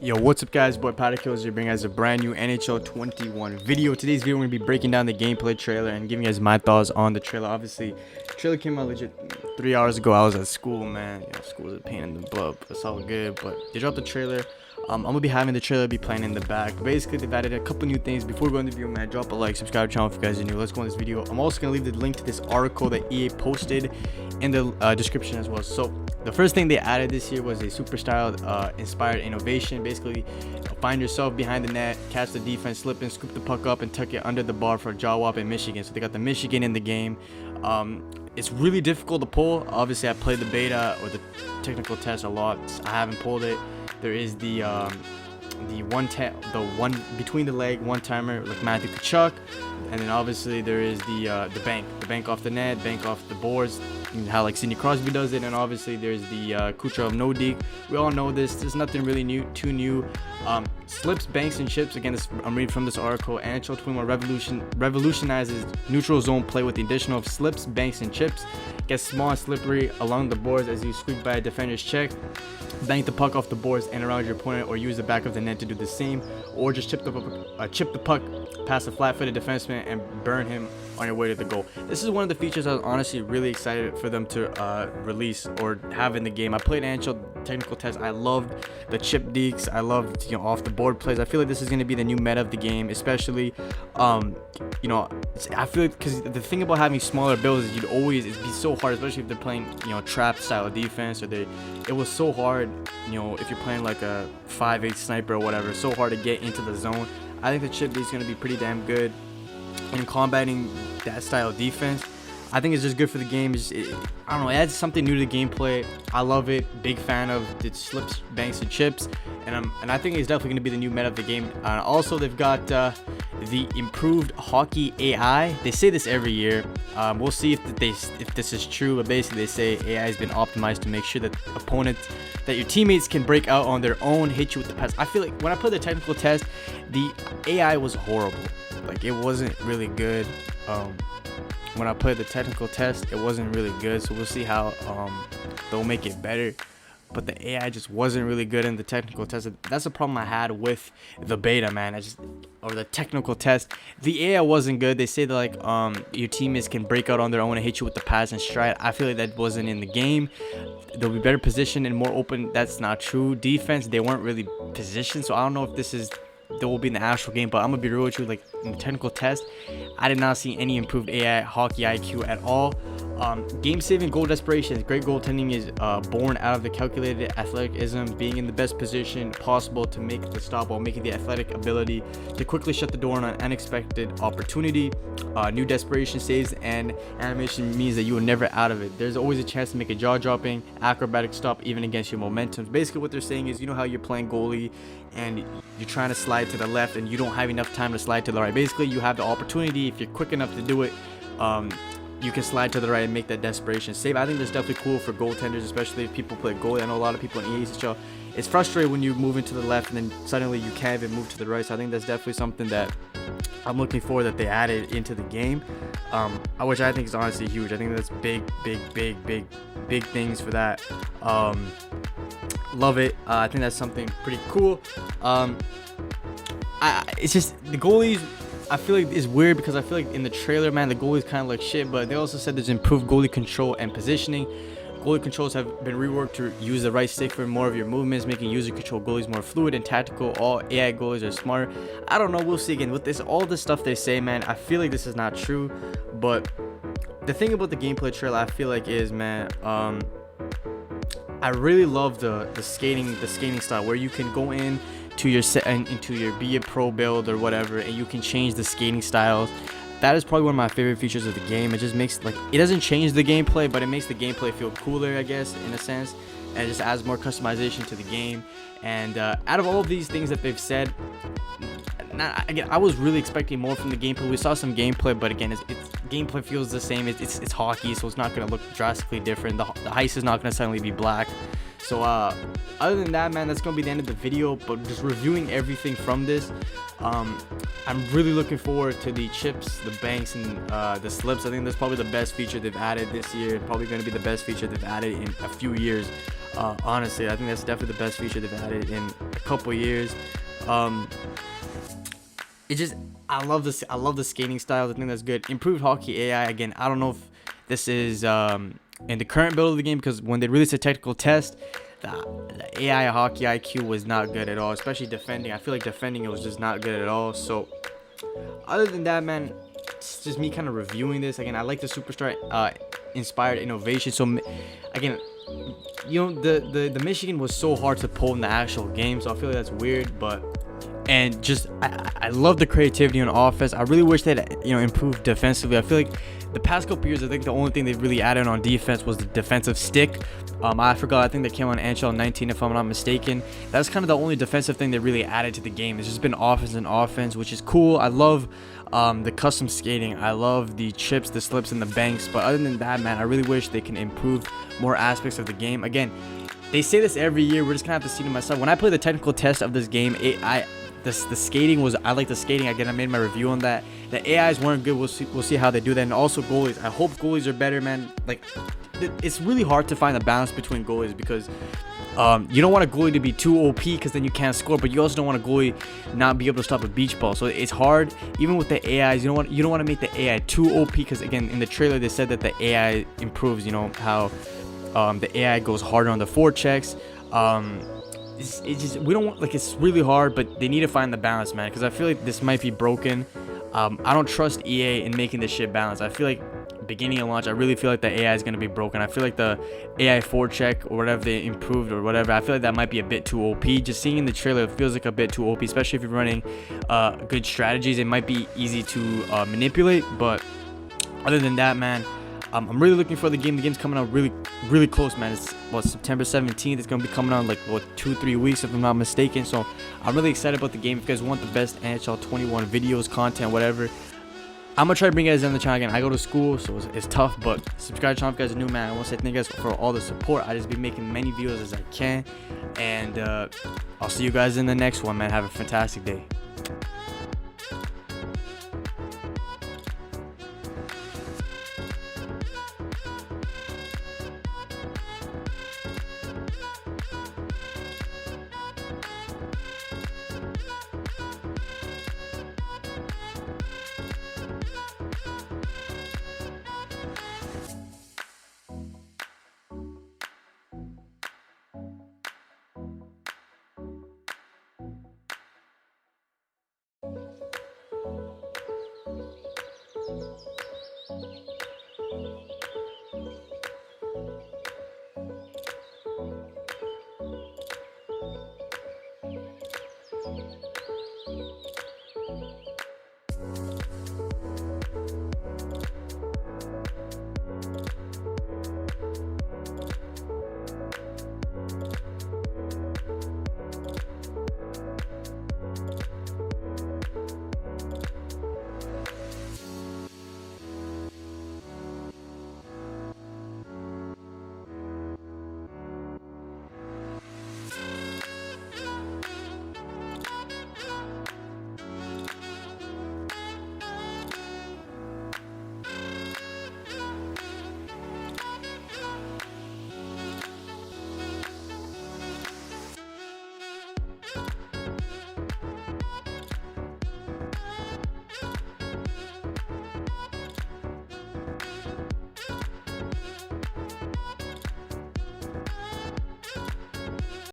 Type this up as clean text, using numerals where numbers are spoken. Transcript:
Yo, what's up guys? Boy PaddaKillz here, bringing guys a brand new NHL 21 video. Today's video we're gonna be breaking down the gameplay trailer and giving you guys my thoughts on the trailer. Obviously, the trailer came out legit 3 hours ago. I was at school, man. School is a pain in the butt, but it's all good. But they dropped the trailer. I'm gonna be having the trailer be playing in the back. But basically, they've added a couple new things. Before we go into the video, man, drop a like, subscribe to the channel if you guys are new. Let's go on this video. I'm also gonna leave the link to this article that EA posted in the description as well. So the first thing they added this year was a super style inspired innovation. Basically, find yourself behind the net, catch the defense, slip and scoop the puck up and tuck it under the bar for a jaw whop in Michigan. So they got the Michigan in the game. It's really difficult to pull. Obviously, I played the beta or the technical test a lot. I haven't pulled it. There is the one between the leg one timer like Matthew Tkachuk, and then obviously there is the bank off the net, bank off the boards, how like Sidney Crosby does it, and obviously there's the Kucherov no deke. We all know this. There's nothing really too new. Slips, banks, and chips. Again, I'm reading from this article. NHL 21 revolutionizes neutral zone play with the addition of slips, banks, and chips. Gets small and slippery along the boards as you squeak by a defender's check. Bank the puck off the boards and around your opponent, or use the back of the net to do the same, or just chip the puck past a flat-footed defenseman and burn him on your way to the goal. This is one of the features I was honestly really excited for them to release or have in the game. I played NHL technical test. I loved the chip dekes. I loved off the board plays. I feel like this is going to be the new meta of the game, especially I feel like because the thing about having smaller builds is it'd be so hard, especially if they're playing trap style of defense, or it was so hard if you're playing like a 5'8" sniper or whatever. So hard to get into the zone. I think the chip D is going to be pretty damn good in combating that style of defense. I think it's just good for the game. I don't know, it adds something new to the gameplay. I love it. Big fan of the slips, banks, and chips, and I think it's definitely going to be the new meta of the game. Also, they've got the improved hockey AI. They say this every year. We'll see if this is true, but basically they say AI has been optimized to make sure that your teammates can break out on their own, hit you with the pass. I feel like when I played the technical test, the AI was horrible. Like, it wasn't really good. When I played the technical test, it wasn't really good, so we'll see how they'll make it better. But the AI just wasn't really good in the technical test. That's the problem I had with the beta, man. Or the technical test, the AI wasn't good. They say that like your teammates can break out on their own and hit you with the pass and stride. I feel like that wasn't in the game. They'll be better positioned and more open. That's not true. Defense, they weren't really positioned, so I don't know if they will be in the actual game, but I'm gonna be real with you. Like, in the technical test, I did not see any improved AI hockey IQ at all. Game-saving goal desperation. Great goaltending is born out of the calculated athleticism, being in the best position possible to make the stop while making the athletic ability to quickly shut the door on an unexpected opportunity. New desperation saves and animation means that you are never out of it. There's always a chance to make a jaw-dropping acrobatic stop even against your momentum. Basically what they're saying is, how you're playing goalie and you're trying to slide to the left and you don't have enough time to slide to the right. Basically, you have the opportunity, if you're quick enough to do it, you can slide to the right and make that desperation save. I think that's definitely cool for goaltenders, especially if people play goalie. I know a lot of people in EAHL, it's frustrating when you move into the left and then suddenly you can't even move to the right. So I think that's definitely something that I'm looking for that they added into the game, which I think is honestly huge. I think that's big things for that. Love it. I think that's something pretty cool. It's just the goalies, I feel like it's weird because I feel like in the trailer, man, the goalies kind of look shit, but they also said there's improved goalie control and positioning. Goalie controls have been reworked to use the right stick for more of your movements, making user control goalies more fluid and tactical. All AI goalies are smarter. I don't know, we'll see. Again, with all this stuff they say, man, I feel like this is not true. But the thing about the gameplay trailer, I feel like is, man, I really love the skating style where you can go in to your be a pro build or whatever, and you can change the skating styles. That is probably one of my favorite features of the game. It just makes, like, it doesn't change the gameplay, but it makes the gameplay feel cooler, I guess, in a sense, and it just adds more customization to the game. And out of all of these things that they've said, I was really expecting more from the gameplay. We saw some gameplay, but again, gameplay feels the same. It's hockey, so it's not going to look drastically different. The ice is not going to suddenly be black. So other than that, man, that's gonna be the end of the video. But just reviewing everything from this, I'm really looking forward to the chips, the banks, and the slips. I think that's probably the best feature they've added this year. Probably gonna be the best feature they've added in a few years. Honestly, I think that's definitely the best feature they've added in a couple years. Um, it just I love this. I love the skating style. I think that's good. Improved hockey AI. Again, I don't know if this is in the current build of the game, because when they released a technical test, the AI hockey IQ was not good at all, especially defending. I feel like defending, it was just not good at all. So other than that, man, it's just me kind of reviewing this. Again, I like the Superstar inspired innovation. So again, the Michigan was so hard to pull in the actual game, so I feel like that's weird. But and just I love the creativity on offense. I really wish they'd improved defensively. I feel like the past couple years, I think the only thing they really added on defense was the defensive stick. I forgot. I think they came on NHL 19, if I'm not mistaken. That's kind of the only defensive thing they really added to the game. It's just been offense and offense, which is cool. I love the custom skating. I love the chips, the slips, and the banks. But other than that, man, I really wish they can improve more aspects of the game. Again, they say this every year. We're just gonna have to see to myself. When I play the technical test of this game, the skating was, I like the skating. Again, I made my review on that. The AIs weren't good. We'll see how they do that. And also goalies. I hope goalies are better, man. Like, it's really hard to find a balance between goalies, because you don't want a goalie to be too OP, because then you can't score, but you also don't want a goalie not be able to stop a beach ball. So it's hard. Even with the AIs, you don't want to make the AI too OP, because again, in the trailer they said that the AI improves. How the AI goes harder on the forechecks. It's just, we don't want, like, it's really hard, but they need to find the balance, man, because I feel like this might be broken. I don't trust EA in making this shit balance. I feel like beginning of launch, I really feel like the AI is going to be broken. I feel like the AI forecheck or whatever they improved or whatever, I feel like that might be a bit too OP. Just seeing in the trailer, it feels like a bit too OP, especially if you're running good strategies. It might be easy to manipulate, but other than that, man, I'm really looking for the game. The game's coming out really, really close, man. It's September 17th. It's gonna be coming out in like 2-3 weeks, if I'm not mistaken. So I'm really excited about the game. If you guys want the best NHL 21 videos, content, whatever, I'm gonna try to bring you guys on the channel. Again, I go to school, so it's tough, but subscribe to the channel if you guys are new, man. I want to say thank you guys for all the support. I just be making many videos as I can, and I'll see you guys in the next one, man. Have a fantastic day.